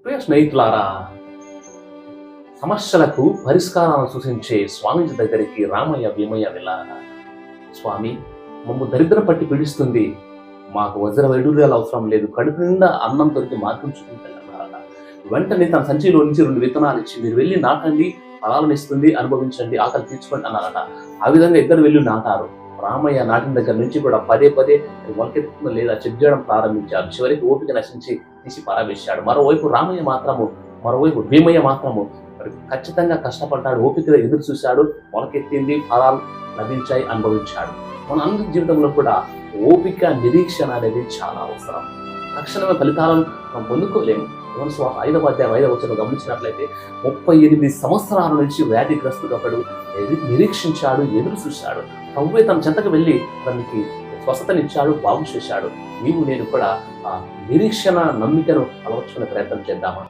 ప్రియ స్నేహితులారా, సమస్యలకు పరిష్కారాలను సూచించే స్వామీజీ దగ్గరికి రామయ్య భీమయ్య వెళ్ళారా? స్వామి, మమ్ము దరిద్రం పట్టి పీడిస్తుంది, మాకు వజ్ర వైడూర్యాలు అవసరం లేదు, కడుపు నిండా అన్నం దొరికి మార్గం చూపించగలరా? వెంటనే తన సంచిలో నుంచి 2 విత్తనాలు ఇచ్చి, మీరు వెళ్ళి నాటండి, ఫలాలను ఇస్తుంది, అనుభవించండి, ఆకలి తీర్చుకోండి అన్నారట. ఆ విధంగా ఇద్దరు వెళ్ళి నాటారు. రామయ్య నాటిన దగ్గర నుంచి కూడా పదే పదే మొలకెత్తుతుందో లేదా చెక్ చేయడం ప్రారంభించారు. చివరికి ఓపిక నశించి తీసి పారవేశాడు. మరోవైపు భీమయ్య మాత్రము మరి ఖచ్చితంగా కష్టపడ్డాడు, ఓపికగా ఎదురు చూశాడు, మొలకెత్తింది, ఫలాలు లభించాయి, అనుభవించాడు. మన అందరి జీవితంలో కూడా ఓపిక, నిరీక్షణ అనేది చాలా అవసరం. తక్షణమే ఫలితాలను మనం పొందుకోలేము. యోహాను సువార్త 5వ అధ్యాయం 5వ వచనం గమనించినట్లయితే 38 సంవత్సరాల నుంచి వ్యాధిగ్రస్తుడు ఒకడు నిరీక్షించాడు, ఎదురు చూశాడు. ప్రభువే తన చెంతకు వెళ్ళి అతనికి స్వస్థతనిచ్చాడు, బాగు చేశాడు. నీవు నేను కూడా ఆ నిరీక్షణ, నమ్మికను అలవర్చుకునే ప్రయత్నం చేద్దామా?